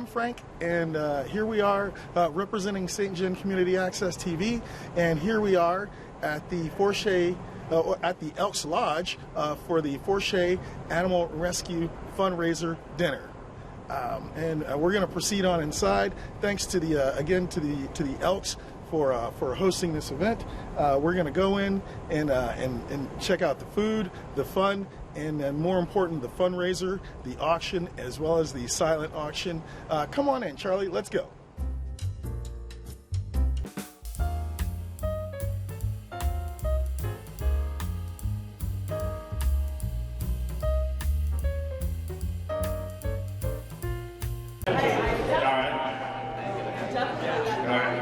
I'm Frank, and here we are representing St. John Community Access TV, and here we are at the Fourche, at the Elks Lodge for the Fourche Animal Rescue Fundraiser Dinner. And we're going to proceed on inside. Thanks to the again to the Elks for hosting this event. We're going to go in and check out the food, the fun, and then more important, the fundraiser, the auction, as well as the silent auction. Come on in, Charlie. Let's go.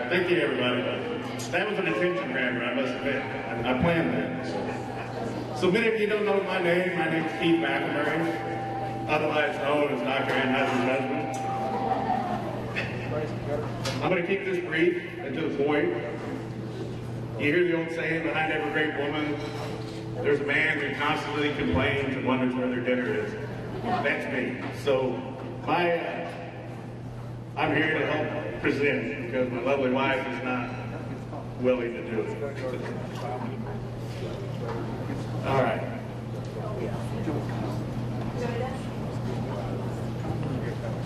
Thank you, everybody. That was an attention grabber, I must admit. I planned that. So many of you don't know my name. My name is Keith McElmurray, otherwise known as Dr. Anheuser's husband. I'm going to keep this brief and to the point. You hear the old saying, behind every great woman, there's a man who constantly complains and wonders where their dinner is. That's me. So I'm here to help present because my lovely wife is not willing to do it. All right.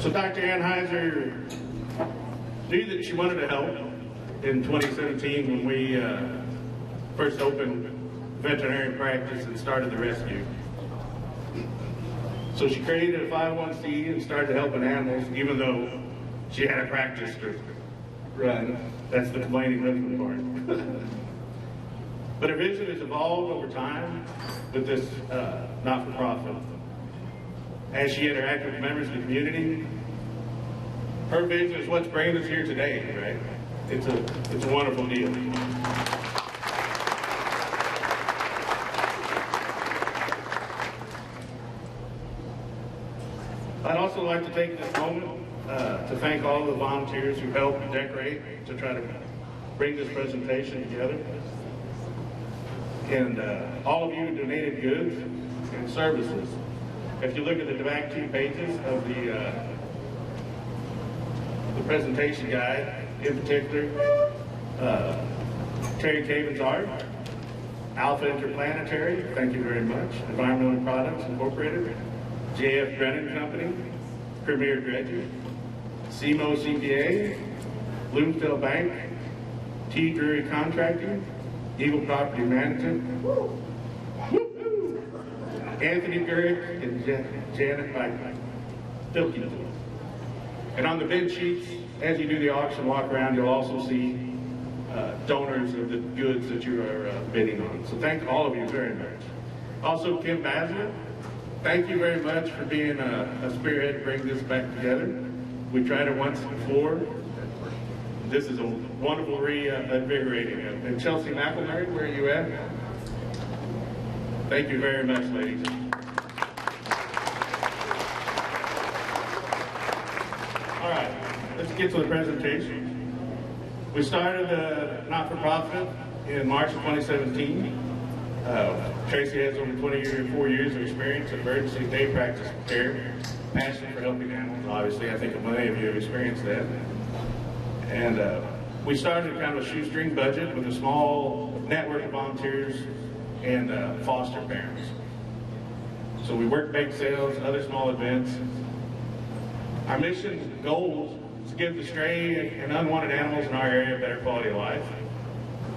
So Dr. Anheuser knew that she wanted to help in 2017 when we first opened veterinary practice and started the rescue. So she created a 501c and started helping animals, even though she had a practice to run. That's the complaining husband part. But her vision has evolved over time with this not-for-profit. As she interacted with members of the community, her vision is what's bringing us here today, right? It's a wonderful deal. I'd also like to take this moment to thank all the volunteers who helped decorate to try to bring this presentation together. And all of you who donated goods and services. If you look at the back 2 pages of the presentation guide, in particular, Terry Caven's art, Alpha Interplanetary, thank you very much, Environmental Products Incorporated, J.F. Brennan Company, Premier Dredger, SEMO CPA, Bloomsdale Bank, T. Drury Contracting, Eagle Property Management, Anthony Gurrick, and Janet Bilkey. And on the bid sheets, as you do the auction walk around, you'll also see donors of the goods that you are bidding on. So thank all of you very much. Also, Kim Basler, thank you very much for being a spearhead to bring this back together. We tried it once before. This is a wonderful reinvigorating. And Chelsea McElmurray, where are you at? Thank you very much, ladies. All right, let's get to the presentation. We started the not-for-profit in March of 2017. Tracy has over 24 years of experience in emergency day practice care, passion for helping animals. Obviously, I think many of you have experienced that. And we started kind of a shoestring budget with a small network of volunteers and foster parents. So we work bake sales, other small events. Our mission goal is to give the stray and unwanted animals in our area a better quality of life,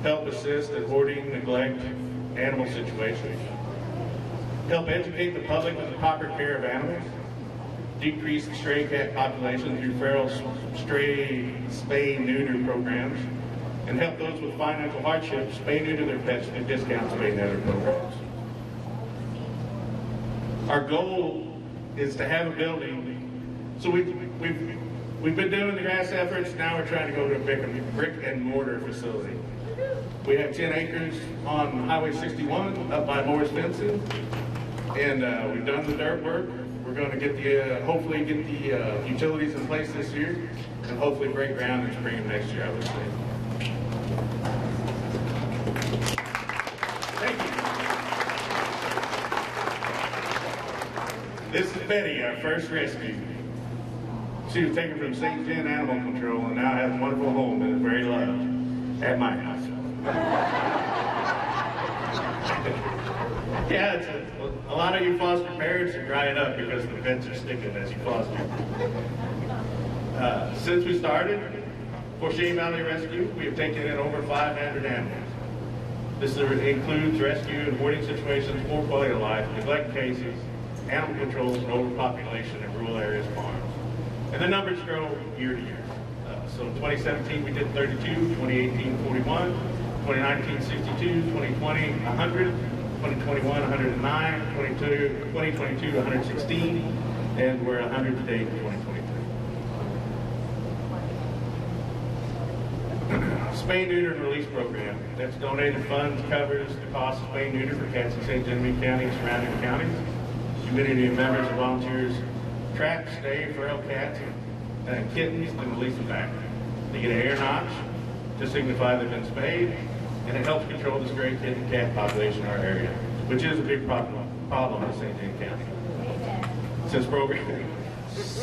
help assist in hoarding, neglect, animal situations, help educate the public on the proper care of animals, decrease the stray cat population through feral stray spay neuter programs, and help those with financial hardships spay neuter their pets through discount spay neuter programs. Our goal is to have a building. So we've been doing the grass efforts. Now we're trying to go to a brick and mortar facility. We have 10 acres on Highway 61 up by Moore's Fencing, and we've done the dirt work. We're going to get the hopefully get the utilities in place this year, and hopefully break ground in spring of next year, I would say. Thank you. This is Betty, our first rescue. She was taken from St. John Animal Control and now has a wonderful home and is very loved at my house. Yeah, a lot of you foster parents are drying up because the vents are sticking as you foster. Since we started Fourche Valley Rescue, we have taken in over 500 animals. This includes rescue and boarding situations, poor quality of life, neglect cases, animal controls, and overpopulation in rural areas, farms. And the numbers grow year to year. So in 2017 we did 32, 2018 41, 2019 62, 2020 100, 2021 109, 2022 116, and we're 100 to date in 2023. Spay, neuter, and release program. That's donated funds covers the cost of spay and neuter for cats in St. Genevieve County and surrounding counties. Community members and volunteers track, stay feral cats and kittens and release them back. They get a hair notch to signify they've been spayed, and it helps control the stray kitten and cat population in our area, which is a big problem in St. John County. Since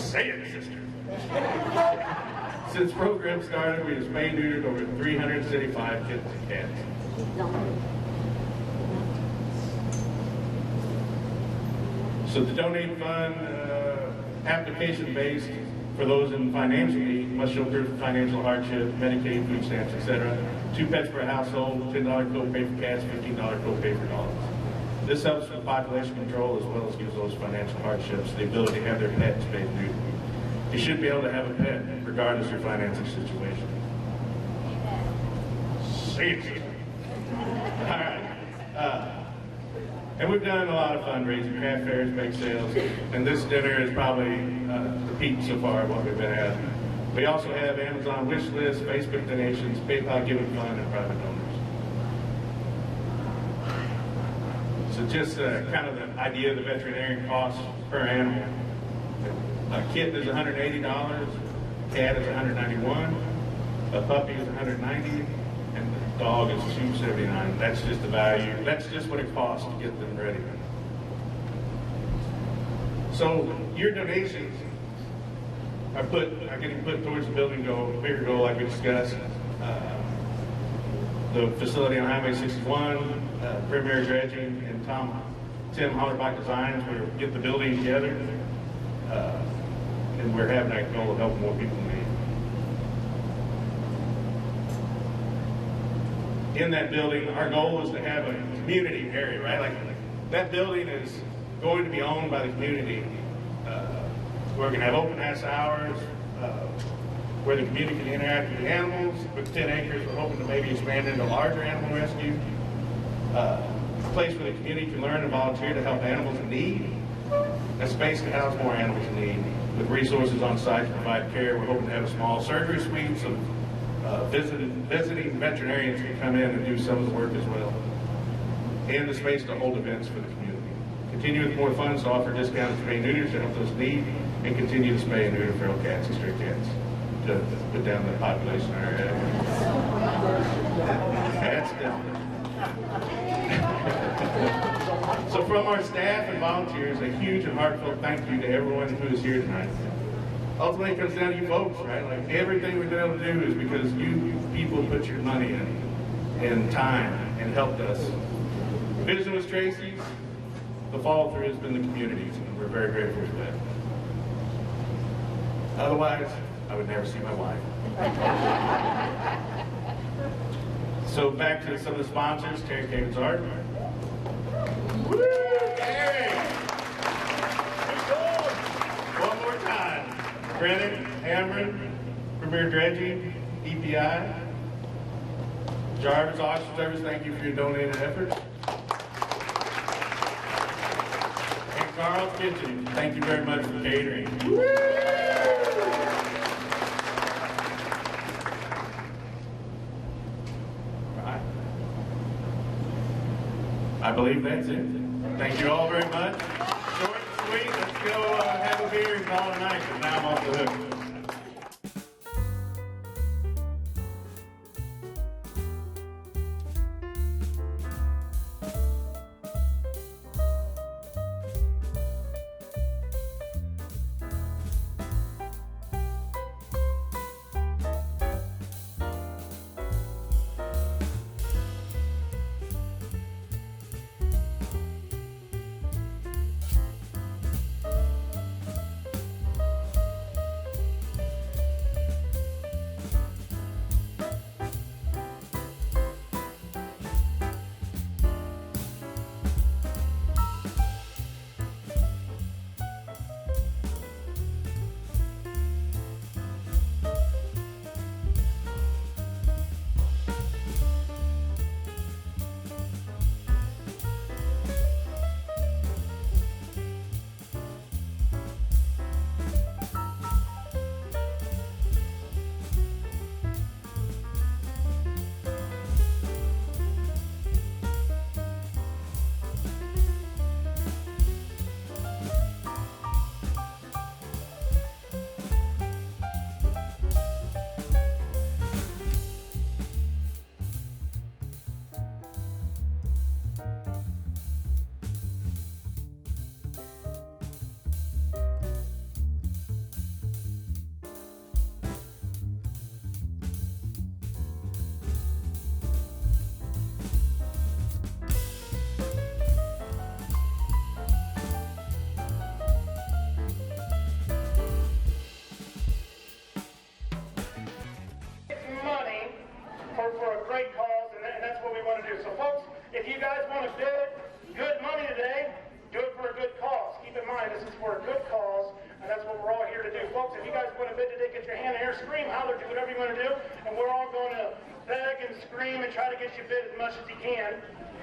say it, sister. Since program started, we have spayed and neutered over 375 kittens and cats. So the donate fund, application-based for those in financial need, must show proof of financial hardship, Medicaid, food stamps, etc. 2 pets per household, $10 copay for cats, $15 copay for dogs. This helps with population control as well as gives those financial hardships the ability to have their pets spayed and neutered. You should be able to have a pet regardless of your financial situation. Say it. All right. And we've done a lot of fundraising, craft fairs, bake sales, and this dinner is probably the peak so far of what we've been at. We also have Amazon wish lists, Facebook donations, PayPal giving fund, and private donors. So just kind of the idea of the veterinarian costs per animal. A kitten is $180, a cat is $191, a puppy is $190, and the dog is $279. That's just the value. That's just what it costs to get them ready. So your donations are getting put towards the building goal, bigger goal like we discussed. The facility on Highway 61, Premier Dredging, and Tim Hollerbach Designs, we're get the building together. And we're having that goal of helping more people in need. In that building, our goal is to have a community area, right? Like that building is going to be owned by the community. We're going to have open house hours where the community can interact with the animals. With 10 acres, we're hoping to maybe expand into larger animal rescue. A place where the community can learn and volunteer to help animals in need. A space to house more animals in need. With resources on site to provide care, we're hoping to have a small surgery suite so visiting veterinarians can come in and do some of the work as well. And the space to hold events for the community. Continue with more funds to offer discounted spay and neuters to help those in need, and continue to spay and neuter feral cats and stray cats to put down the population in our area. That's different. So from our staff and volunteers, a huge and heartfelt thank you to everyone who is here tonight. Ultimately, it comes down to you folks, right? Like everything we've been able to do is because you people put your money in and time and helped us. Vision was Tracy's. The follow through has been the community's, and we're very grateful for that. Otherwise, I would never see my wife. So back to some of the sponsors, Terry Cavens Art. Woo! Terry! One more time. Brennan, Cameron, Premier Dredging, EPI, Jarvis Auction Service, thank you for your donated efforts. And Carl's Kitchen, thank you very much for catering. Woo! I believe that's it. Thank you all very much. Short and sweet. Let's go have a beer and call it a night, because now I'm off the hook. much good money today. Do it for a good cause. Keep in mind, this is for a good cause, and that's what we're all here to do. Folks, if you guys want to bid today, get your hand in here, scream, holler, do whatever you want to do, and we're all going to beg and scream and try to get you bid as much as you can,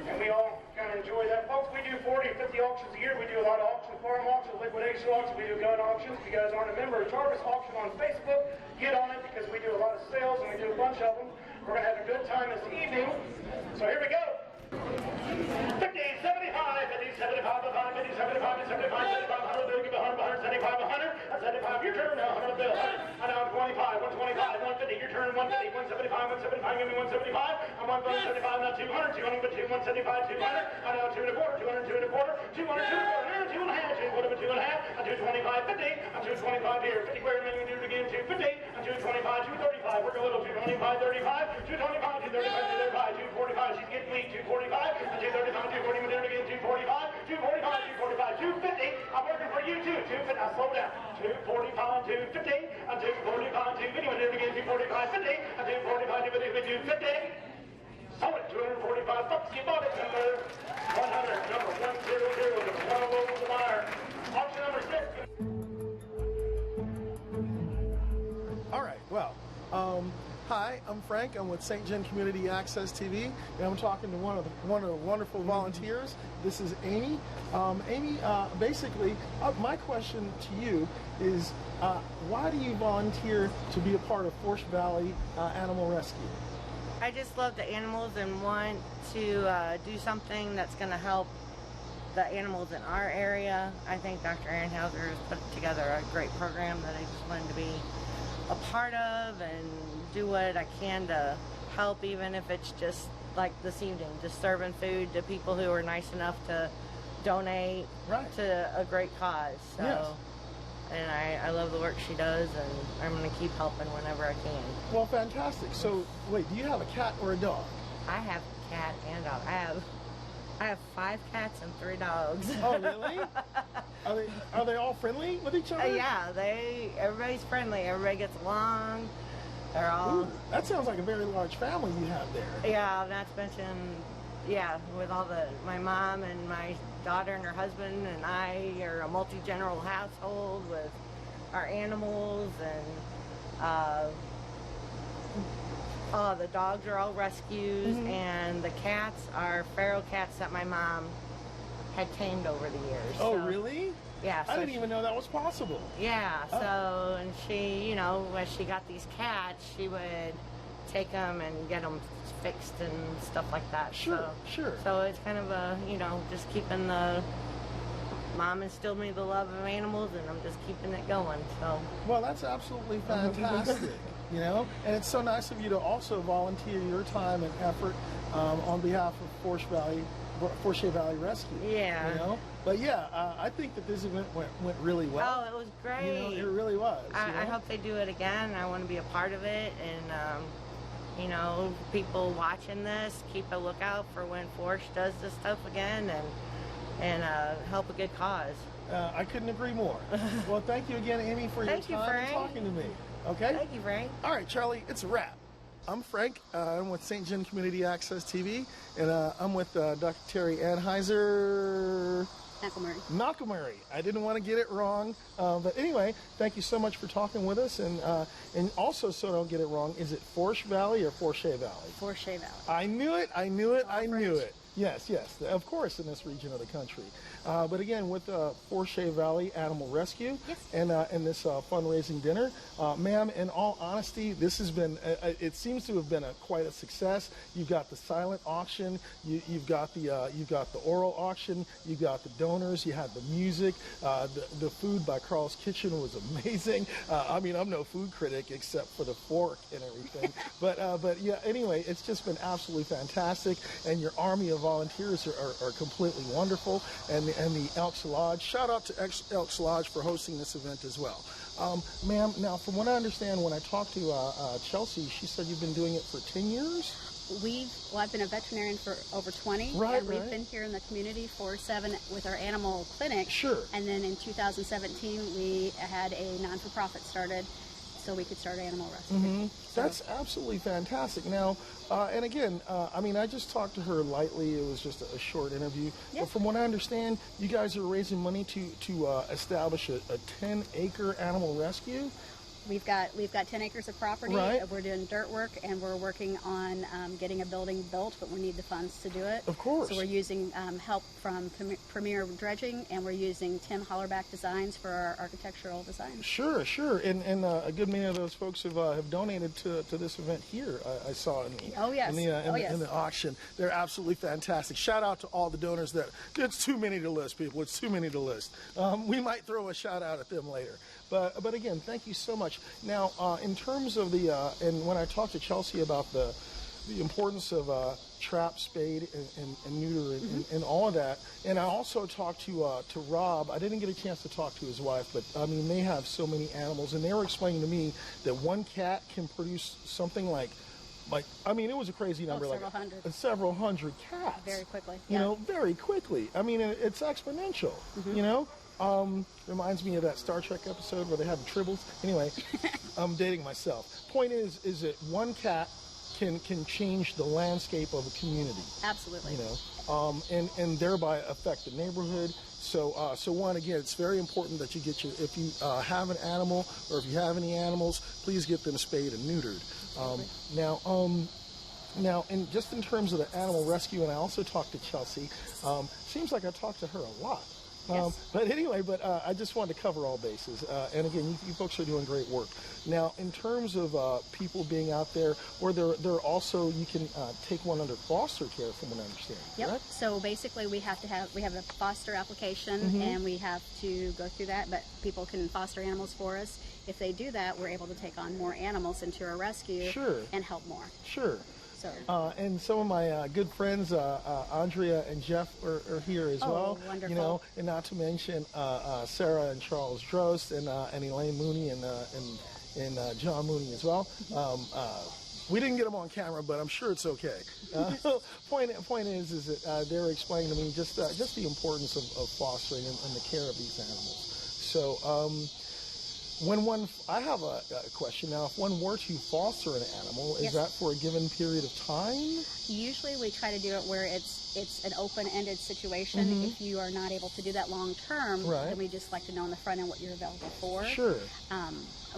and we all kind of enjoy that. Folks, we do 40 or 50 auctions a year. We do a lot of auctions, farm auctions, liquidation auctions. We do gun auctions. If you guys aren't a member of Jarvis Auction on Facebook, get on it because we do a lot of sales, and we do a bunch of them. We're going to have a good time this evening, so here we go. 50, 75, 50, 75, 50, 75, 75, 75, 100, give 100, 175, 100, 75, your turn now, 100 bill, 100, I know 25, 125, 150, your turn, 150, 175, 175, give me 175, I'm 175, now 200, 200, but 175, 200, I know 2 and a quarter, 200, 2 and a quarter, 200, 2 and a quarter, 2 and a half, 2 and a quarter, 2 and a half, I'm 225, 50, I'm 225 here, 50 square, and then we do it again, 250, I'm 225, 235, work a little, 225, 35, 225, 235, 235, 245, she's getting weak, 245, 235, 240, we do it again, 245, 245, 245, 250, I'm working for you too, 250, now slow down, 245, 250, I'm 245, 250, we do it again, 245, 50, I'm 245, 250, 250, sold it, 245 bucks, you bought it, number 100, number 100, the 12 over the wire, auction number 6. All right, well, hi, I'm Frank. I'm with St. John Community Access TV, and I'm talking to one of the wonderful volunteers. This is Amy. Amy, basically, my question to you is, why do you volunteer to be a part of Fourche Valley Animal Rescue? I just love the animals and want to do something that's going to help the animals in our area. I think Dr. Ehrenhauser has put together a great program that I just wanted to be a part of and do what I can to help, even if it's just like this evening, just serving food to people who are nice enough to donate to a great cause. So, yes. And I love the work she does, and I'm going to keep helping whenever I can. Well, fantastic. So, wait, do you have a cat or a dog? I have a cat and a dog. I have 5 cats and 3 dogs. Oh, really? Are they all friendly with each other? Yeah, everybody's friendly. Everybody gets along. They're all. Ooh, that sounds like a very large family you have there. Yeah, not to mention, with all my mom and my daughter and her husband and I are a multi-general household with our animals, and the dogs are all rescues, and the cats are feral cats that my mom had tamed over the years. Oh, so, really? Yeah. So I didn't even know that was possible. Yeah, so, and she, as she got these cats, she would take them and get them fixed and stuff like that. Sure, sure. So it's kind of just keeping Mom instilled me the love of animals, and I'm just keeping it going, so. Well, that's absolutely fantastic. And it's so nice of you to also volunteer your time and effort on behalf of Fourche Valley Rescue. Yeah. But I think that this event went really well. Oh, it was great. It really was. I hope they do it again. I want to be a part of it, and people watching this, keep a lookout for when Fourche does this stuff again, and help a good cause. I couldn't agree more. Well, thank you again, Amy, for your time and talking to me. Okay? Thank you, Frank. All right, Charlie, it's a wrap. I'm Frank. I'm with St. John Community Access TV, and I'm with Dr. Terry Anheuser. Knockelmurray. I didn't want to get it wrong, but anyway, thank you so much for talking with us, and also, so I don't get it wrong, is it Fourche Valley or Fourche Valley? Fourche Valley. I knew it. Yes, of course, in this region of the country. But again, with Fourche Valley Animal Rescue, and this fundraising dinner, ma'am, in all honesty, this has been, it seems to have been quite a success. You've got the silent auction, you've got the oral auction, you've got the donors, you had the music, the food by Carl's Kitchen was amazing. I'm no food critic except for the fork and everything, but yeah, anyway, it's just been absolutely fantastic, and your army of volunteers are completely wonderful, and the Elks Lodge. Shout out to Elks Lodge for hosting this event as well. Ma'am, now from what I understand, when I talked to Chelsea, she said you've been doing it for 10 years? I've been a veterinarian for over 20, and we've been here in the community for 7 with our animal clinic. Sure. And then in 2017, we had a non-for-profit started. so we could start animal rescue. That's absolutely fantastic. Now, and again, I mean, I just talked to her lightly. It was just a short interview. Yeah. But from what I understand, you guys are raising money to establish a 10-acre animal rescue. We've got 10 acres of property. Right. We're doing dirt work, and we're working on getting a building built, but we need the funds to do it. Of course. So we're using help from Premier Dredging, and we're using Tim Hollerback Designs for our architectural design. Sure, sure. And a good many of those folks have donated to this event here. I saw in the auction. They're absolutely fantastic. Shout out to all the donors. It's too many to list, people. It's too many to list. We might throw a shout out at them later. But again, thank you so much. Now, in terms of and when I talked to Chelsea about the importance of trap, spade, and neuter, and all of that, and I also talked to Rob. I didn't get a chance to talk to his wife, but I mean, they have so many animals, and they were explaining to me that one cat can produce something like I mean, it was a crazy number, several hundred cats. Very quickly. You know, very quickly. I mean, it's exponential. You know. Reminds me of that Star Trek episode where they had the tribbles. Anyway, I'm dating myself. Point is that one cat can change the landscape of a community. Absolutely. You know, and thereby affect the neighborhood. So one, again, it's very important that you get if you have an animal or if you have any animals, please get them spayed and neutered. Now, just in terms of the animal rescue, and I also talked to Chelsea. Seems like I talked to her a lot. Yes. But anyway, I just wanted to cover all bases. And again, you folks are doing great work. Now, in terms of people being out there, or they're also, you can take one under foster care, from what I understand. Yep. Correct? So basically, we have a foster application, and we have to go through that. But people can foster animals for us. If they do that, we're able to take on more animals into our rescue and help more. Sure. So. And some of my good friends, Andrea and Jeff, are here as well. Wonderful. You know, and not to mention Sarah and Charles Drost and Elaine Mooney and John Mooney as well. We didn't get them on camera, but I'm sure it's okay. Point is that they're explaining to me just the importance of fostering and the care of these animals. So. I have a question now. If one were to foster an animal, is that for a given period of time? Usually we try to do it where it's an open-ended situation. If you are not able to do that long term, then we just like to know on the front end what you're available for. Sure.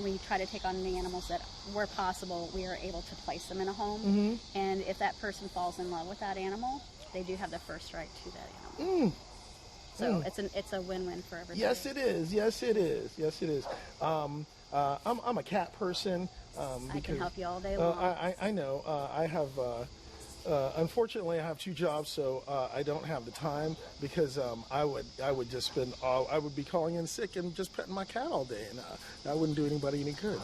We try to take on the animals that, where possible, we are able to place them in a home. And if that person falls in love with that animal, they do have the first right to that animal. So it's a win-win for everybody. Yes, it is. Yes, it is. Yes, it is. I'm a cat person. I can help you all day long. I know. I have. Unfortunately, I have 2 jobs, so I don't have the time because I would just spend I would be calling in sick and just petting my cat all day, and that wouldn't do anybody any good.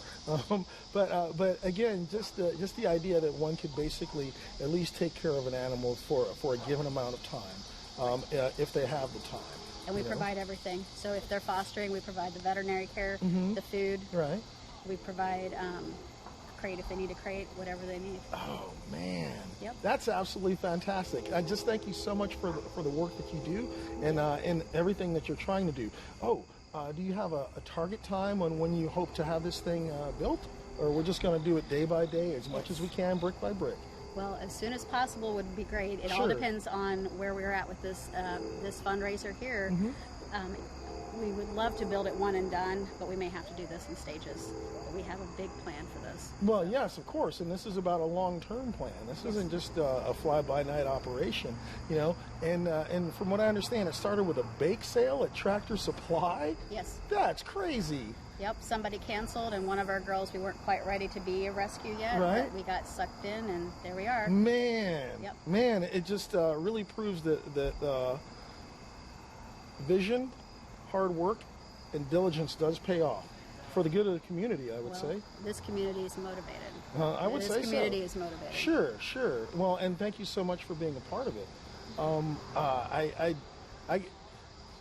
But again, just the idea that one could basically at least take care of an animal for a given amount of time. If they have the time. And we provide everything. So if they're fostering, we provide the veterinary care, the food. Right. We provide a crate if they need a crate, whatever they need. Oh, man. Yep. That's absolutely fantastic. I just thank you so much for the work that you do and everything that you're trying to do. Do you have a target time on when you hope to have this thing built? Or we're just going to do it day by day as much as we can, brick by brick? Well, as soon as possible would be great. It all depends on where we're at with this fundraiser here. We would love to build it one and done, but we may have to do this in stages. But we have a big plan for this. Well, yes, of course, and this is about a long-term plan. This isn't just a fly-by-night operation, you know. And from what I understand, it started with a bake sale at Tractor Supply. Yes. That's crazy. Yep, somebody canceled, and one of our girls, we weren't quite ready to be a rescue yet. Right. But we got sucked in, and there we are. Man, it just really proves that vision, hard work, and diligence does pay off for the good of the community, I would say. This community is motivated. I would say so. This community is motivated. Sure. Well, and thank you so much for being a part of it.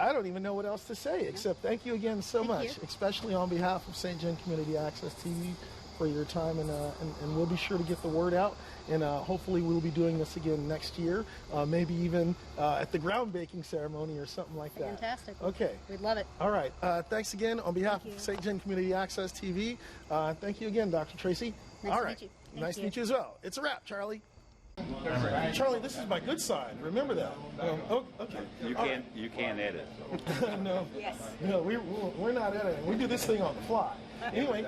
I don't even know what else to say except thank you again so much, especially on behalf of St. John Community Access TV. for your time, and we'll be sure to get the word out. And hopefully we'll be doing this again next year, maybe even at the ground baking ceremony or something like that. Fantastic. Okay. We'd love it. All right. Thanks again on behalf of St. John Community Access TV. Thank you again, Dr. Tracy. Nice All to right. meet you. Nice to meet you as well. It's a wrap, Charlie. Charlie, this is my good side. Remember that. Oh, okay. You can't edit. No. Yes. No, we're not editing. We do this thing on the fly. Anyway,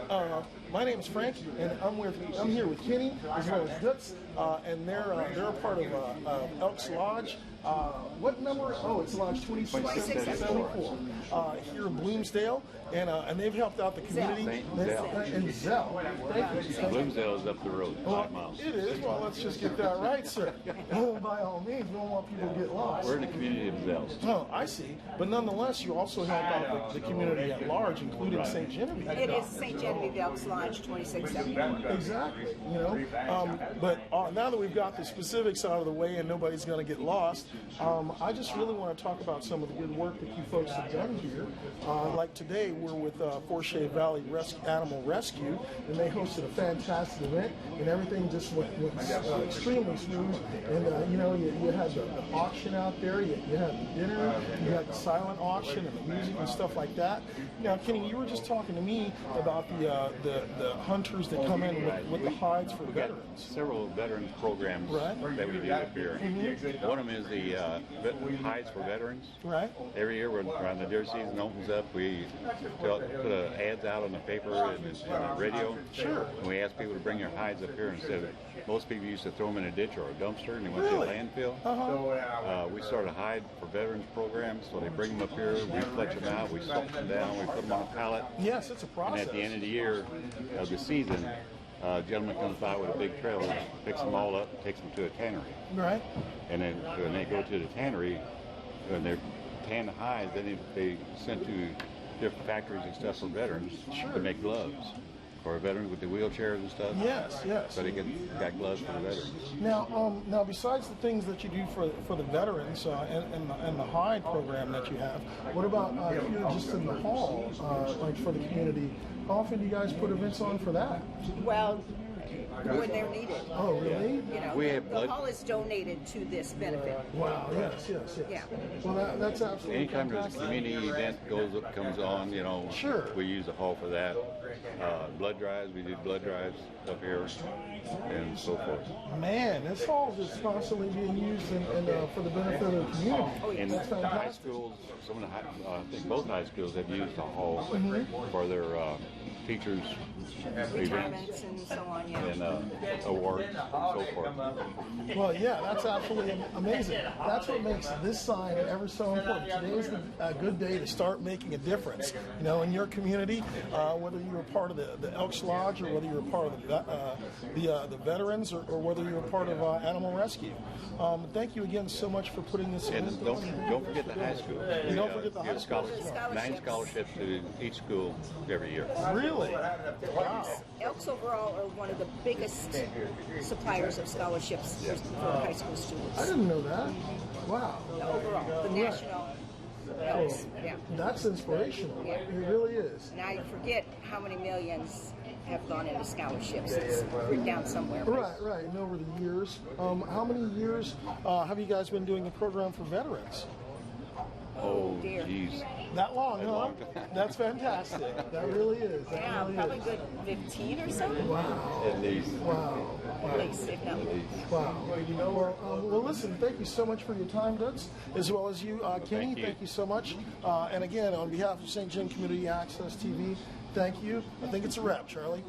my name is Frankie, and I'm here with Kenny as well as Dutz, and they're a part of Elks Lodge. What number? Oh, it's Lodge 2674 here in Bloomsdale, and they've helped out the community. And Zell. Thank you. Bloomsdale is up the road, 5 miles. It is. Well, let's just get that right, sir. By all means, we don't want people to get lost. We're in the community of Zells. Oh, I see. But nonetheless, you also help out the community at large, including St. Genevieve. It is St. Genevieve Elks Lodge 2674. Exactly. You know, but now that we've got the specifics out of the way and nobody's going to get lost, I just really want to talk about some of the good work that you folks have done here. Like today, we're with Fourche Valley Animal Rescue, and they hosted a fantastic event, and everything just went extremely smooth. And you know, you had the auction out there, you had the dinner, you had the silent auction and the music and stuff like that. Now, Kenny, you were just talking to me about the hunters that come in with the hides for veterans. Several veterans programs that we do up here. One of them is the hides for veterans. Right. Every year when the deer season opens up, we put ads out on the paper and the radio. Sure. And we ask people to bring their hides up here instead of, most people used to throw them in a ditch or a dumpster and they went Really? to a landfill. We started a hide for veterans program, so they bring them up here, we fletch them out, we salt them down, we put them on a pallet. Yes, it's a process. And at the end of the year, of the season, a gentleman comes by with a big trailer, picks them all up, and takes them to a tannery. Right. And then when they go to the tannery, when they're tan the hides, then they sent to different factories and stuff for veterans to make gloves for veterans with the wheelchairs and stuff. Yes, yes. So they got gloves for the veterans. Now, besides the things that you do for the veterans and the hide program that you have, what about here just in the hall, like for the community? How often do you guys put events on for that? Well, when they're needed. Oh, really? You know, We have the hall is donated to this benefit. Wow. Yes. Yeah. Well, that's absolutely Anytime there's a fantastic. community event comes on, you know, Sure. we use the hall for that. Blood drives, we do blood drives up here, and so forth. Man, this hall is constantly being used and for the benefit of the community. In That's high fantastic. schools, some of the I think both high schools have used the hall for their teachers' events Retirements and so on, yeah. and awards and so forth. Well, yeah, that's absolutely amazing. That's what makes this sign ever so important. Today is a good day to start making a difference, you know, in your community, whether you're a part of the Elks Lodge or whether you're a part of the veterans or whether you're a part of Animal Rescue. Thank you again so much for putting this in. And don't forget the high school. And don't forget the high Give school. scholarships. 9 scholarships to each school every year. Really? Wow. Elks overall are one of the biggest suppliers of scholarships for high school students. I didn't know that. Wow. Overall, the national Elks. Yeah. That's inspirational. Yeah. It really is. And I forget how many millions have gone into scholarships. It's written down somewhere. Right. And over the years, how many years have you guys been doing the program for veterans? Oh, dear. geez. That long, A huh? long time. That's fantastic. That really is. That Yeah, really probably is. good 15 or so. Wow. At least. Wow. At least, if not more. Wow. Well, listen, thank you so much for your time, Dutz, as well as you, Kenny. Thank you. So much. And again, on behalf of St. John Community Access TV, thank you. I think it's a wrap, Charlie.